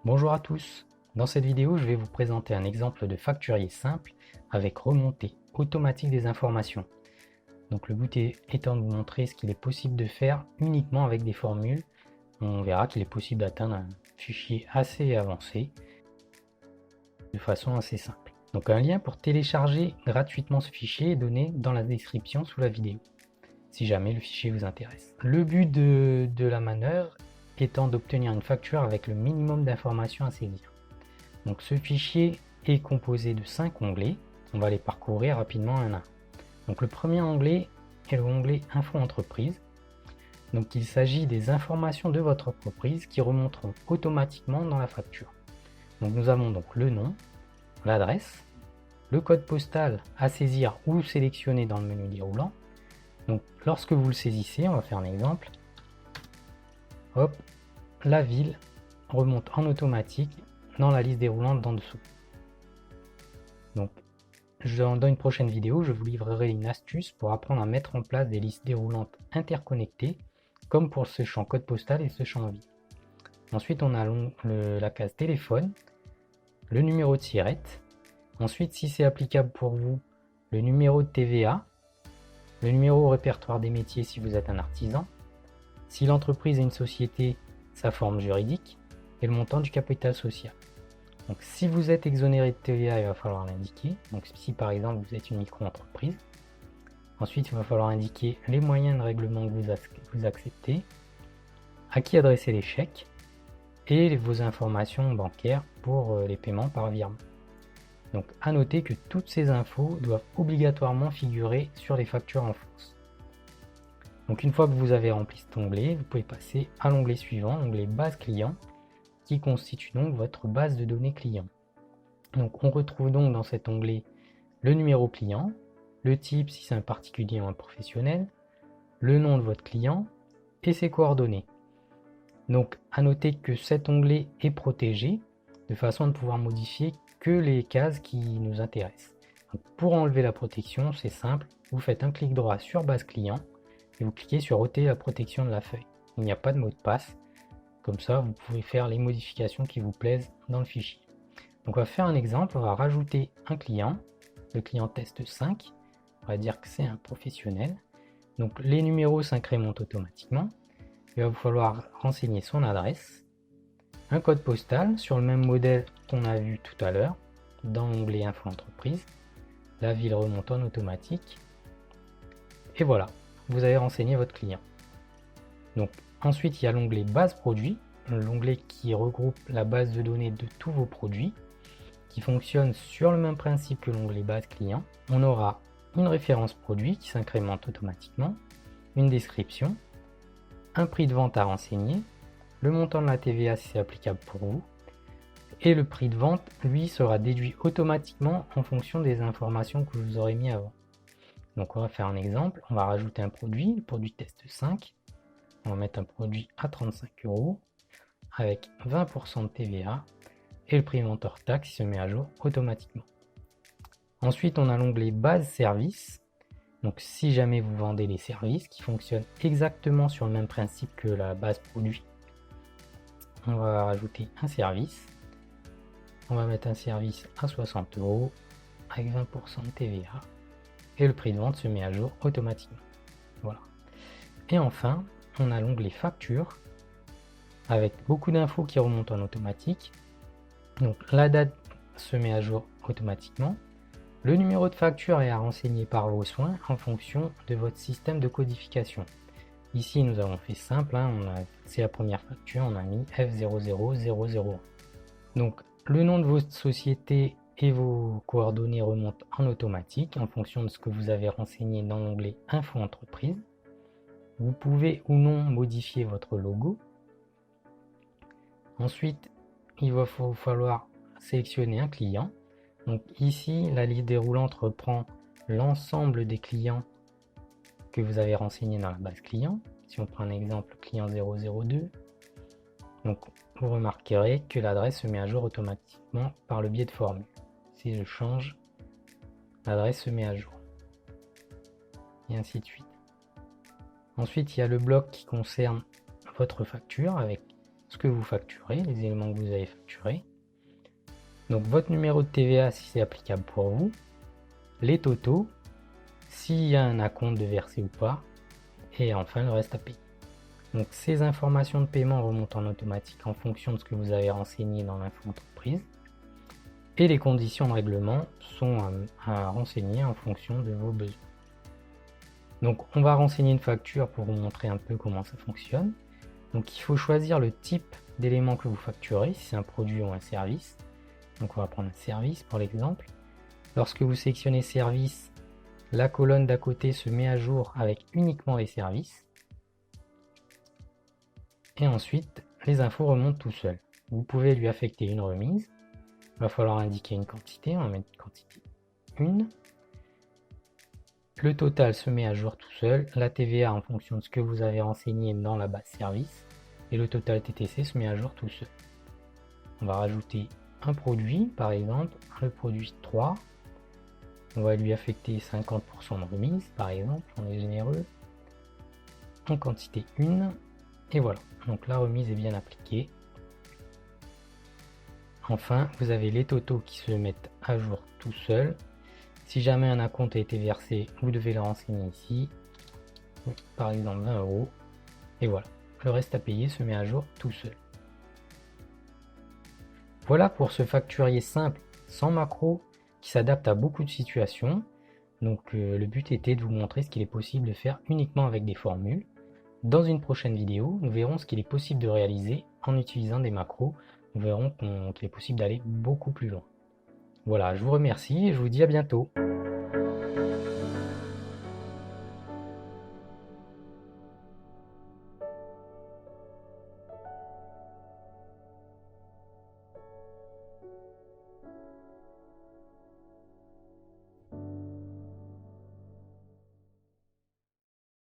Bonjour à tous. Dans cette vidéo, je vais vous présenter un exemple de facturier simple avec remontée automatique des informations. Donc le but étant de vous montrer ce qu'il est possible de faire uniquement avec des formules. On verra qu'il est possible d'atteindre un fichier assez avancé de façon assez simple. Donc un lien pour télécharger gratuitement ce fichier est donné dans la description sous la vidéo, si jamais le fichier vous intéresse. Le but de la manœuvre étant d'obtenir une facture avec le minimum d'informations à saisir. Donc ce fichier est composé de 5 onglets. On va les parcourir rapidement un à un. Donc le premier onglet est l'onglet Info Entreprise. Donc il s'agit des informations de votre entreprise qui remonteront automatiquement dans la facture. Donc nous avons donc le nom, l'adresse, le code postal à saisir ou sélectionner dans le menu déroulant. Donc lorsque vous le saisissez, on va faire un exemple. Hop, la ville remonte en automatique dans la liste déroulante d'en dessous. Donc, dans une prochaine vidéo, je vous livrerai une astuce pour apprendre à mettre en place des listes déroulantes interconnectées, comme pour ce champ code postal et ce champ ville. Ensuite, on a la case téléphone, le numéro de SIRET. Ensuite, si c'est applicable pour vous, le numéro de TVA, le numéro au répertoire des métiers si vous êtes un artisan, si l'entreprise est une société, sa forme juridique, et le montant du capital social. Donc si vous êtes exonéré de TVA, il va falloir l'indiquer. Donc si par exemple vous êtes une micro-entreprise. Ensuite, il va falloir indiquer les moyens de règlement que vous acceptez, à qui adresser les chèques, et vos informations bancaires pour les paiements par virement. Donc à noter que toutes ces infos doivent obligatoirement figurer sur les factures en France. Donc une fois que vous avez rempli cet onglet, vous pouvez passer à l'onglet suivant, l'onglet base client, qui constitue donc votre base de données client. Donc on retrouve donc dans cet onglet le numéro client, le type si c'est un particulier ou un professionnel, le nom de votre client et ses coordonnées. Donc à noter que cet onglet est protégé de façon à ne pouvoir modifier que les cases qui nous intéressent. Donc, pour enlever la protection, c'est simple, vous faites un clic droit sur base client et vous cliquez sur ôter la protection de la feuille. Il n'y a pas de mot de passe. Comme ça, vous pouvez faire les modifications qui vous plaisent dans le fichier. Donc on va faire un exemple, on va rajouter un client, le client test 5, on va dire que c'est un professionnel. Donc les numéros s'incrémentent automatiquement. Il va vous falloir renseigner son adresse, un code postal sur le même modèle qu'on a vu tout à l'heure, dans l'onglet Info Entreprise. La ville remonte en automatique. Et voilà, vous avez renseigné votre client. Donc ensuite, il y a l'onglet Base Produit, l'onglet qui regroupe la base de données de tous vos produits, qui fonctionne sur le même principe que l'onglet Base Client. On aura une référence produit qui s'incrémente automatiquement, une description, un prix de vente à renseigner, le montant de la TVA si c'est applicable pour vous, et le prix de vente, lui, sera déduit automatiquement en fonction des informations que je vous aurais mis avant. Donc on va faire un exemple, on va rajouter un produit, le produit test 5, on va mettre un produit à 35 € avec 20% de TVA et le prix de vente hors taxe se met à jour automatiquement. Ensuite, on a l'onglet base service. Donc si jamais vous vendez des services qui fonctionnent exactement sur le même principe que la base produit, on va rajouter un service. On va mettre un service à 60 € avec 20% de TVA et le prix de vente se met à jour automatiquement. Voilà. Et enfin, on a l'onglet facture avec beaucoup d'infos qui remontent en automatique. Donc la date se met à jour automatiquement. Le numéro de facture est à renseigner par vos soins en fonction de votre système de codification. Ici, nous avons fait simple, c'est la première facture, on a mis F00001. Donc, le nom de votre société et vos coordonnées remontent en automatique en fonction de ce que vous avez renseigné dans l'onglet Info Entreprise. Vous pouvez ou non modifier votre logo. Ensuite, il va vous falloir sélectionner un client. Donc ici, la liste déroulante reprend l'ensemble des clients que vous avez renseignés dans la base client. Si on prend un exemple, client 002, donc vous remarquerez que l'adresse se met à jour automatiquement par le biais de formule. Si je change, l'adresse se met à jour. Et ainsi de suite. Ensuite, il y a le bloc qui concerne votre facture avec ce que vous facturez, les éléments que vous avez facturés. Donc votre numéro de TVA si c'est applicable pour vous, les totaux, s'il y a un acompte de verser ou pas, et enfin le reste à payer. Donc ces informations de paiement remontent en automatique en fonction de ce que vous avez renseigné dans l'info entreprise. Et les conditions de règlement sont à renseigner en fonction de vos besoins. Donc on va renseigner une facture pour vous montrer un peu comment ça fonctionne. Donc il faut choisir le type d'élément que vous facturez, si c'est un produit ou un service. Donc on va prendre un service pour l'exemple. Lorsque vous sélectionnez service, la colonne d'à côté se met à jour avec uniquement les services. Et ensuite, les infos remontent tout seul. Vous pouvez lui affecter une remise. Il va falloir indiquer une quantité. On va mettre quantité 1. Le total se met à jour tout seul. La TVA en fonction de ce que vous avez renseigné dans la base service. Et le total TTC se met à jour tout seul. On va rajouter un produit, par exemple, le produit 3. On va lui affecter 50% de remise, par exemple, on est généreux. En quantité 1. Et voilà, donc la remise est bien appliquée. Enfin, vous avez les totaux qui se mettent à jour tout seul. Si jamais un acompte a été versé, vous devez le renseigner ici. Par exemple 20 €. Et voilà, le reste à payer se met à jour tout seul. Voilà pour ce facturier simple sans macro qui s'adapte à beaucoup de situations. Donc le but était de vous montrer ce qu'il est possible de faire uniquement avec des formules. Dans une prochaine vidéo, nous verrons ce qu'il est possible de réaliser en utilisant des macros. Nous verrons qu'il est possible d'aller beaucoup plus loin. Voilà, je vous remercie et je vous dis à bientôt.